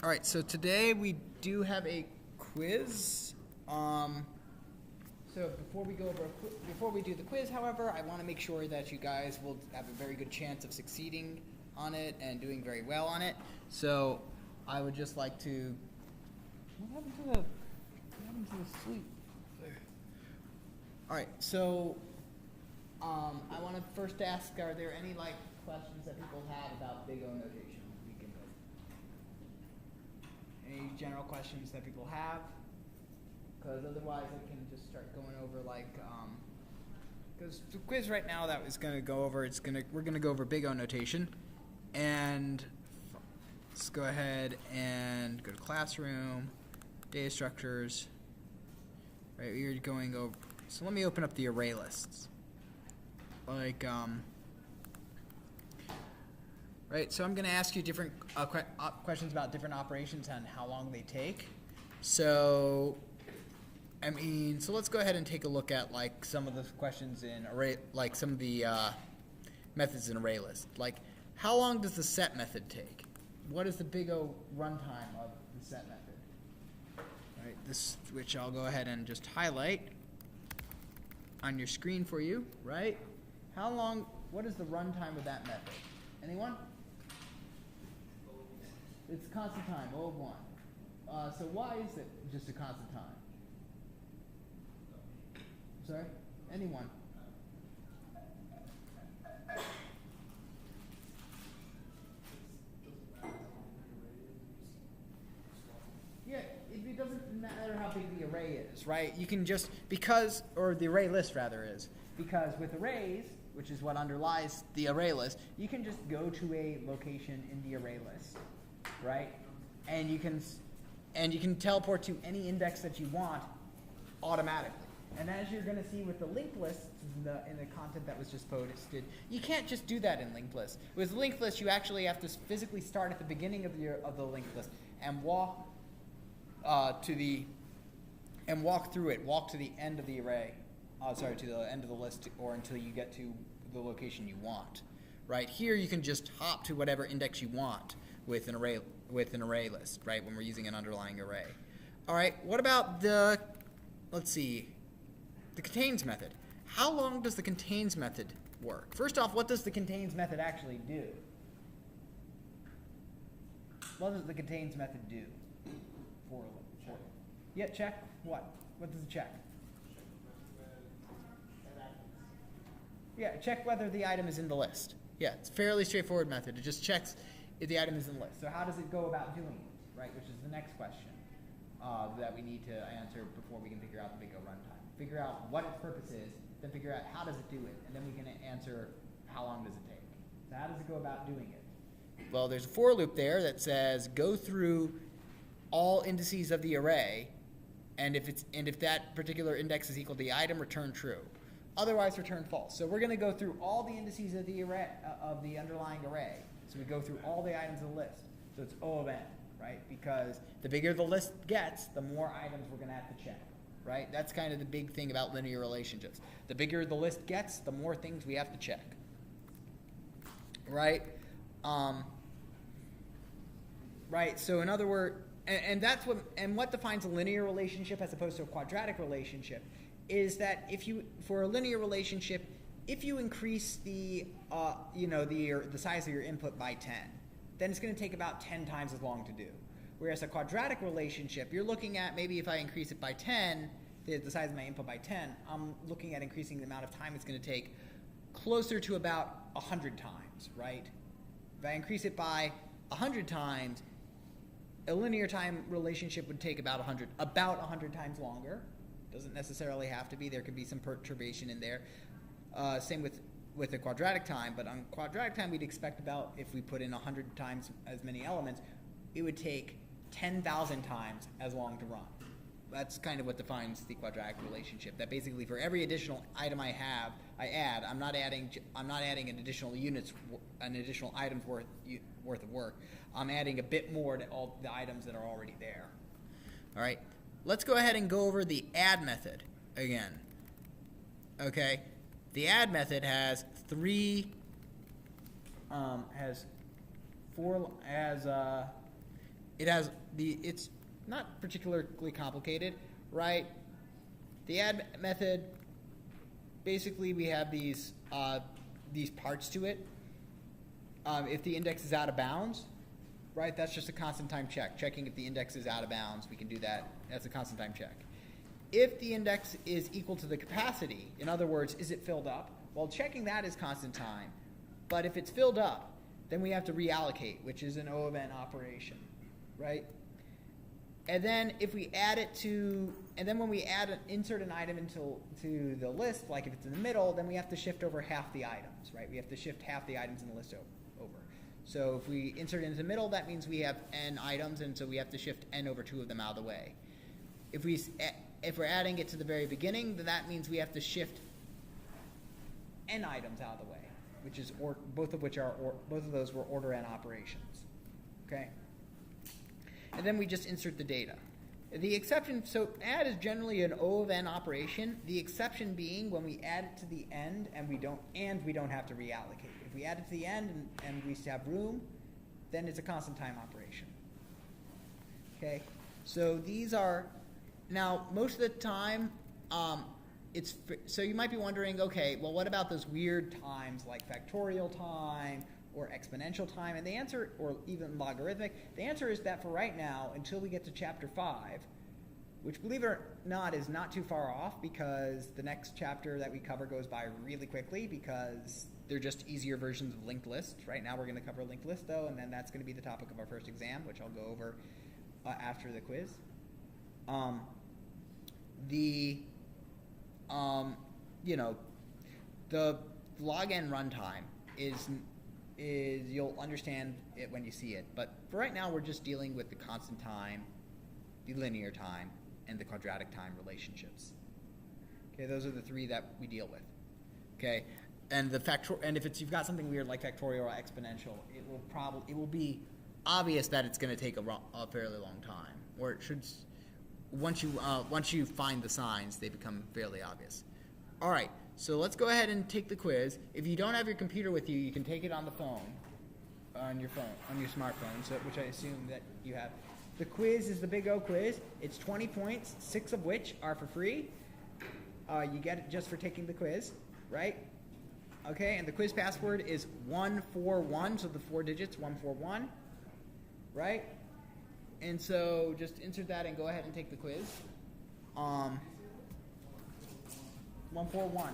All right, so today we do have a quiz. So before we do the quiz, however, I want to make sure that you guys will have a very good chance of succeeding on it and doing very well on it. So I would just like to. What happened to the sleep? All right, so I want to first ask: are there any questions that people have about big O notation? We can go. Any general questions that people have? Because otherwise, I can just start going over because the quiz right now that is going to go over. We're going to go over big O notation, and let's go ahead and go to classroom, data structures. Right, we're going over. So let me open up the array lists. Right, so I'm going to ask you different questions about different operations and how long they take. So, so let's go ahead and take a look at some of the questions in array, some of the methods in array list. How long does the set method take? What is the big O runtime of the set method? Right, which I'll go ahead and just highlight on your screen for you. Right, what is the runtime of that method? Anyone? It's constant time, O of 1. So why is it just a constant time? Sorry? Anyone? Yeah, it doesn't matter how big the array is, right? You can just, or the array list rather is, because with arrays, which is what underlies the array list, you can just go to a location in the array list, right? And you can teleport to any index that you want automatically. And as you're going to see with the linked lists in the content that was just posted, you can't just do that in linked lists. With linked lists, you actually have to physically start at the beginning of the linked list and walk through it, walk to the end of the array. To the end of the list, or until you get to the location you want. Right here, you can just hop to whatever index you want with an array list. Right, when we're using an underlying array. All right, what about the contains method? How long does the contains method work? First off, what does the contains method actually do? What does the contains method do? Yeah, check what? What does it check? Yeah, check whether the item is in the list. Yeah, it's a fairly straightforward method. It just checks if the item is in the list. So how does it go about doing it, right? Which is the next question that we need to answer before we can figure out the big O runtime. Figure out what its purpose is, then figure out how does it do it, and then we can answer how long does it take. So how does it go about doing it? Well, there's a for loop there that says go through all indices of the array, and if that particular index is equal to the item, return true. Otherwise, return false. So we're going to go through all the indices of the array of the underlying array. So we go through all the items of the list. So it's O of n, right? Because the bigger the list gets, the more items we're going to have to check, right? That's kind of the big thing about linear relationships. The bigger the list gets, the more things we have to check, right? Right. So in other words, what defines a linear relationship as opposed to a quadratic relationship is that for a linear relationship, if you increase the size of your input by 10, then it's going to take about 10 times as long to do. Whereas a quadratic relationship, you're looking at maybe if I increase it by 10, the size of my input by 10, I'm looking at increasing the amount of time it's going to take closer to about 100 times, right? If I increase it by 100 times, a linear time relationship would take about 100 times longer. Doesn't necessarily have to be. There could be some perturbation in there. Same with a quadratic time, but on quadratic time we'd expect about, if we put in 100 times as many elements, it would take 10,000 times as long to run. That's kind of what defines the quadratic relationship. That basically for every additional item I add, I'm not adding an additional item's worth of work. I'm adding a bit more to all the items that are already there. All right. Let's go ahead and go over the add method again. Okay, the add method has it's not particularly complicated, right? The add method, basically we have these parts to it. If the index is out of bounds, right, that's just a constant time check. Checking if the index is out of bounds, we can do that. That's a constant time check. If the index is equal to the capacity, in other words, is it filled up? Well, checking that is constant time. But if it's filled up, then we have to reallocate, which is an O of n operation, right? And then if we add it to, and then when we insert an item to the list, like if it's in the middle, then we have to shift over half the items, right? We have to shift half the items in the list over. So if we insert it into the middle, that means we have n items, and so we have to shift n over 2 of them out of the way. If we're adding it to the very beginning, then that means we have to shift n items out of the way, which is both of those were order n operations. Okay. And then we just insert the data. The exception, so add is generally an O of n operation. The exception being when we add it to the end and we don't have to reallocate. If we add it to the end and we have room, then it's a constant time operation. Okay, so these are now most of the time. So you might be wondering, okay, well, what about those weird times like factorial time or exponential time? And the answer, or even logarithmic, the answer is that for right now, until we get to chapter 5, which, believe it or not, is not too far off, because the next chapter that we cover goes by really quickly because they're just easier versions of linked lists. Right now we're going to cover linked list, though, and then that's going to be the topic of our first exam, which I'll go over after the quiz. The log n runtime is you'll understand it when you see it. But for right now, we're just dealing with the constant time, the linear time, and the quadratic time relationships. Okay, those are the three that we deal with. Okay, and if you've got something weird like factorial or exponential, it will be obvious that it's going to take a fairly long time, or it should. Once you find the signs, they become fairly obvious. All right, so let's go ahead and take the quiz. If you don't have your computer with you, you can take it on the phone, on your smartphone, which I assume that you have. The quiz is the Big O quiz. It's 20 points, 6 of which are for free. You get it just for taking the quiz, right? Okay, and the quiz password is 141, so the 4 digits, 141, right? And so just insert that and go ahead and take the quiz. 141.